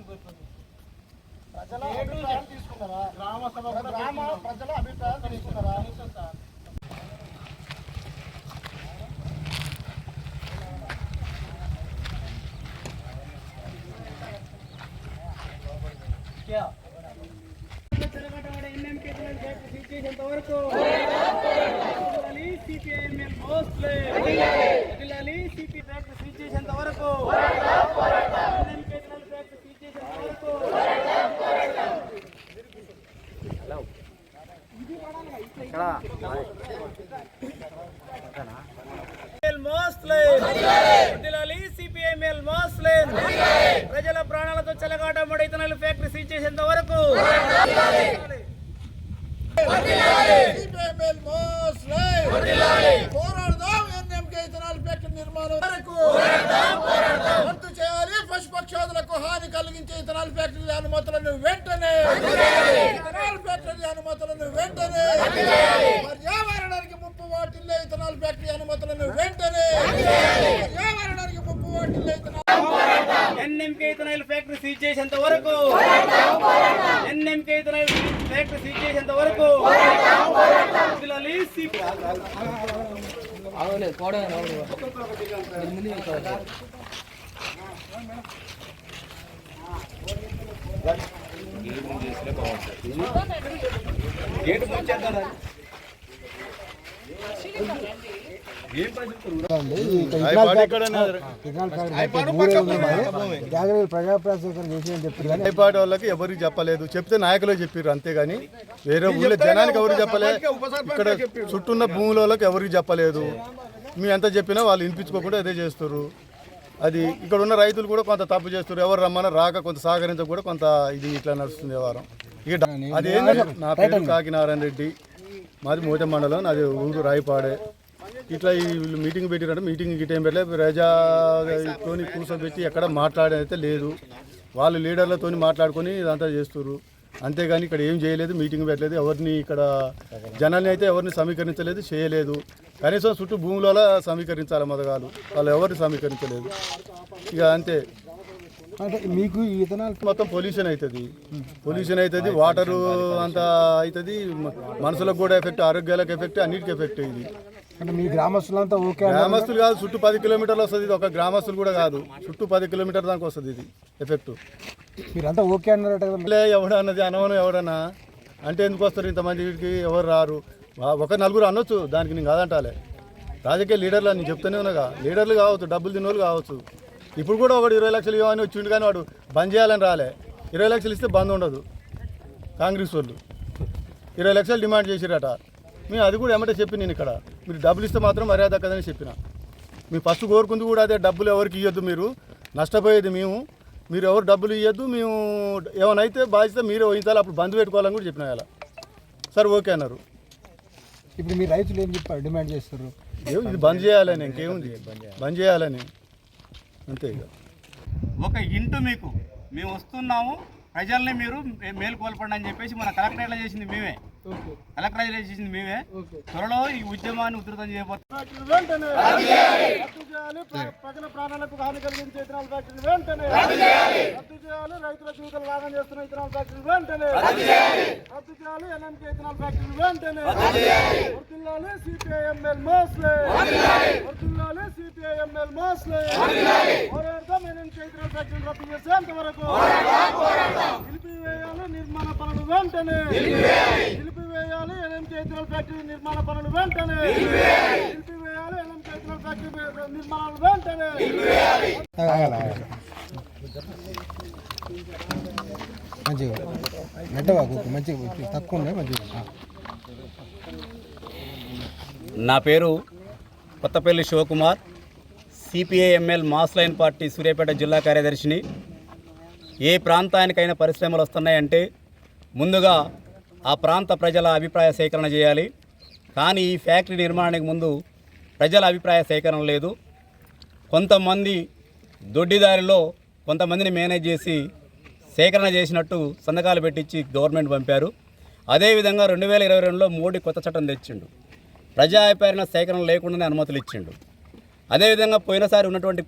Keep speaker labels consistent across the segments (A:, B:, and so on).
A: ప్రజల అభిప్రాయాలు తీసుకున్నారా? ప్రజల అభిప్రాయాలు తీసుకున్నారా?
B: ప్రజల ప్రాణాలతో చెలగాట మడైతనాలు ఫ్యాక్టరీ సీజ్ చేసేంత వరకు
A: పోరాడదాం. ఎన్ఎంకే ఇథనాల్ ఫ్యాక్టరీ నిర్మాణం వరకు రద్దు చేయాలి. పశుపక్షాదులకు హాని కలిగించే ఇథనాల్ ఫ్యాక్టరీ అనుమతులను వెంటనే పర్యావరణానికి ముప్పు వాటిల్లే ఇథనాల్ ఫ్యాక్టరీ అనుమతులను వెంటనే
B: ఎన్ఎంకే ఇథనాల్ ఫ్యాక్టరీ సీజ్ చేసేంత వరకు
C: హైపాటి వాళ్ళకి ఎవరికి చెప్పలేదు, చెప్తే నాయకులే చెప్పారు అంతేగాని వేరే ఊళ్ళో జనానికి ఎవరికి చెప్పలేదు. ఇక్కడ చుట్టూ ఉన్న భూముల వాళ్ళకి ఎవరికి చెప్పలేదు. మీ ఎంత చెప్పినా వాళ్ళు వినిపించుకోకుండా అదే చేస్తారు. అది ఇక్కడ ఉన్న రైతులు కూడా కొంత తప్పు చేస్తారు. ఎవరు రమ్మన్నా రాక కొంత సహకరించక కూడా కొంత ఇది ఇట్లా నడుస్తుంది వ్యవహారం. ఇక అదేంటంటే నా పేరు కాకినారాయణ రెడ్డి, మాది మోతే మండలం, నాది ఊరు రాయిపాడే. ఇట్లా వీళ్ళు మీటింగ్ పెట్టిరంటే మీటింగ్ గిట్ ఏం పెట్టలేదు. ప్రజాతో కూర్చోబెట్టి ఎక్కడ మాట్లాడైతే లేదు. వాళ్ళు లీడర్లతో మాట్లాడుకొని ఇదంతా చేస్తారు. అంతేగాని ఇక్కడ ఏం చేయలేదు, మీటింగ్ పెట్టలేదు, ఎవరిని ఇక్కడ జనాన్ని అయితే ఎవరిని సమీకరించలేదు, చేయలేదు. కనీసం చుట్టూ భూములలో సమీకరించాలి మొదగాలు, వాళ్ళు ఎవరిని సమీకరించలేదు. ఇక అంతే.
D: అంటే మీకు ఈ ఇథనాల్
C: మొత్తం పొల్యూషన్ అవుతుంది, వాటరు అంతా అవుతుంది, మనుషులకు కూడా ఎఫెక్ట్, ఆరోగ్యాలకు ఎఫెక్ట్, అన్నిటికీ ఎఫెక్ట్. ఇది
D: అంటే మీ గ్రామస్తులంతా ఓకే?
C: గ్రామస్తులు కాదు, చుట్టూ 10 కిలోమీటర్లు వస్తుంది. ఇది ఒక గ్రామస్తులు కూడా కాదు, చుట్టూ 10 కిలోమీటర్ దాకా వస్తుంది ఇది ఎఫెక్ట్.
D: మీరంతా ఓకే అన్నారట కదా?
C: ఎవడన్నది అనవను, ఎవడన్నా అంటే ఎందుకు వస్తారు ఇంతమందికి? ఎవరు రారు. ఒక నలుగురు అనొచ్చు, దానికి నేను కాదంటాలే. రాజకీయ లీడర్లు నేను చెప్తూనే ఉన్నాగా, లీడర్లు కావచ్చు, డబ్బులు తిన్నోళ్ళు కావచ్చు. ఇప్పుడు కూడా ఒకటి 20 లక్షలు ఇవ్వని వచ్చిండు, కానీ వాడు బంద్ చేయాలని రాలే. 20 లక్షలు ఇస్తే బంద్ ఉండదు. కాంగ్రెస్ వాళ్ళు 20 లక్షలు డిమాండ్ చేసిరట. మేము అది కూడా ఏమంటే చెప్పి నేను ఇక్కడ మీరు డబ్బులు ఇస్తే మాత్రం మర్యాద దక్కదని చెప్పిన. మీ ఫస్ట్ కోరుకుంది కూడా అదే, డబ్బులు ఎవరికి ఇవ్వద్దు, మీరు నష్టపోయేది మేము, మీరు ఎవరు డబ్బులు ఇవ్వద్దు, మేము ఏమైనా బాధ్యత మీరే వహించాలి, అప్పుడు బంద్ పెట్టుకోవాలని కూడా చెప్పిన. ఇలా సరే ఓకే అన్నారు.
D: ఇప్పుడు మీ రైతులు ఏం చెప్పారు, డిమాండ్ చేస్తారు?
C: ఇది బంద్ చేయాలని, ఇంకేముంది, బంద్ చేయాలని అంతే. ఇక
B: ఒక ఇంటూ మీకు మేము వస్తున్నాము, ప్రజల్ని మీరు మేలుకొల్పండి అని చెప్పేసి మన కలెక్టరేట్లో చేసింది మేమే. త్వరలో ఈ ఉద్యమాన్ని ఉధృతం చేయబోతున్నాం.
A: ప్రజల ప్రాణాలకు హాని కలిగించే ఇథనాల్ ఫ్యాక్టరీ వెంటనే రద్దు చేయాలి. రైతుల జీవితాలు లాగం చేస్తున్న ఇథనాల్ ఫ్యాక్టరీ వెంటనే రద్దు చేయాలి. ఎన్ఎంకే ఇథనాల్ ఫ్యాక్టరీ వెంటనే వర్ధిల్లాలి. సిపిఐఎంఎల్ మోస్లే పోరాడతాం. ఎన్ఎంకే ఇథనాల్ ఫ్యాక్టరీ రద్దు చేసేంత వరకు నిలిపివేయాలి. నిర్మాణ పనులు వెంటనే నిలిపివేయాలి. ఎన్ఎంకే ఇథనాల్ ఫ్యాక్టరీ నిర్మాణ పనులు వెంటనే నిలిపివేయాలి. ఎన్ఎంకే ఇథనాల్ ఫ్యాక్టరీ నిర్మాణాలు వెంటనే.
D: మంచిగా మెట్టవా మంచిగా తక్కువ ఉన్నాయి మంచిగా.
B: నా పేరు Kothapalli Shivakumar, CPIML mass line party Suryapet జిల్లా కార్యదర్శిని. ఏ ప్రాంతానికైనా పరిశ్రమలు వస్తున్నాయంటే ముందుగా ఆ ప్రాంత ప్రజల అభిప్రాయ సేకరణ చేయాలి. కానీ ఈ ఫ్యాక్టరీ నిర్మాణానికి ముందు ప్రజల అభిప్రాయ సేకరణ లేదు. కొంతమంది దొడ్డిదారిలో కొంతమందిని మేనేజ్ చేసి సేకరణ చేసినట్టు సంతకాలు పెట్టించి గవర్నమెంట్ పంపారు. అదేవిధంగా 2022లో మోడీ కొత్త చట్టం తెచ్చిండు, ప్రజా అభిప్రాయ సేకరణ లేకుండానే అనుమతులు ఇచ్చిండు. అదేవిధంగా పోయినసారి ఉన్నటువంటి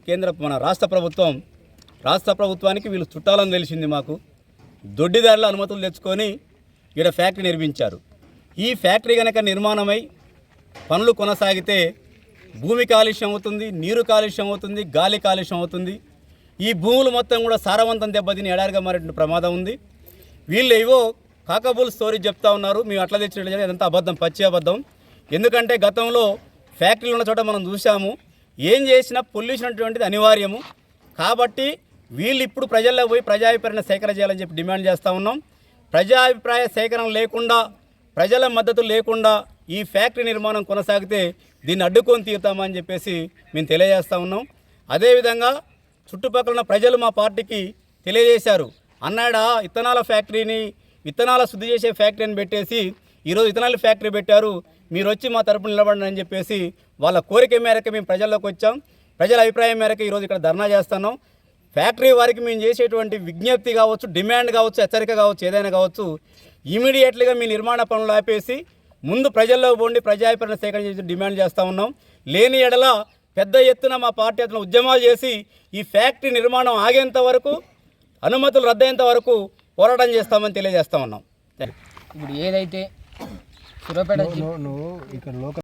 B: మన రాష్ట్ర ప్రభుత్వం రాష్ట్ర ప్రభుత్వానికి వీళ్ళు చుట్టాలని తెలిసింది మాకు. దొడ్డిదారుల అనుమతులు తెచ్చుకొని ఇక్కడ ఫ్యాక్టరీ నిర్మించారు. ఈ ఫ్యాక్టరీ కనుక నిర్మాణమై పనులు కొనసాగితే భూమి కాలుష్యం అవుతుంది, నీరు కాలుష్యం అవుతుంది, గాలి కాలుష్యం అవుతుంది. ఈ భూములు మొత్తం కూడా సారవంతం దెబ్బతిని ఎడారిగా మారేటువంటి ప్రమాదం ఉంది. వీళ్ళు ఏవో కాకబుల్ స్టోరీ చెప్తా ఉన్నారు, మేము అట్లా తెచ్చినట్టు, అదంతా అబద్ధం, పచ్చి అబద్ధం. ఎందుకంటే గతంలో ఫ్యాక్టరీలు ఉన్న చోట మనం చూసాము, ఏం చేసినా పొల్యూషన్ అటువంటిది అనివార్యము. కాబట్టి వీళ్ళు ఇప్పుడు ప్రజల్లో పోయి ప్రజాభిప్రాయాన్ని సేకరణ చేయాలని చెప్పి డిమాండ్ చేస్తూ ఉన్నాం. ప్రజాభిప్రాయ సేకరణ లేకుండా, ప్రజల మద్దతు లేకుండా ఈ ఫ్యాక్టరీ నిర్మాణం కొనసాగితే దీన్ని అడ్డుకొని తీరుతామని చెప్పేసి మేము తెలియజేస్తూ ఉన్నాం. అదేవిధంగా చుట్టుపక్కల ఉన్న ప్రజలు మా పార్టీకి తెలియజేశారు, అన్నాడా విత్తనాల ఫ్యాక్టరీని, విత్తనాల శుద్ధి చేసే ఫ్యాక్టరీని పెట్టేసి ఈరోజు విత్తనాల ఫ్యాక్టరీ పెట్టారు, మీరు వచ్చి మా తరపున నిలబడండి అని చెప్పేసి వాళ్ళ కోరిక మేరకు మేము ప్రజల్లోకి వచ్చాం. ప్రజల అభిప్రాయం మేరకు ఈరోజు ఇక్కడ ధర్నా చేస్తున్నాం. ఫ్యాక్టరీ వారికి మేము చేసేటువంటి విజ్ఞప్తి కావచ్చు, డిమాండ్ కావచ్చు, హెచ్చరిక కావచ్చు, ఏదైనా కావచ్చు, ఇమీడియట్లీగా మీ నిర్మాణ పనులు ఆపేసి ముందు ప్రజల్లో పోండి, ప్రజాభిప్రాయం సేకరణ చేసి డిమాండ్ చేస్తూ ఉన్నాం. లేని ఎడల పెద్ద ఎత్తున మా పార్టీ అతను ఉద్యమాలు చేసి ఈ ఫ్యాక్టరీ నిర్మాణం ఆగేంత వరకు, అనుమతులు రద్దయ్యేంత వరకు పోరాటం చేస్తామని తెలియజేస్తా ఉన్నాం.
E: ఇప్పుడు ఏదైతే సూర్యాపేట
D: నువ్వు ఇక్కడ లోకల్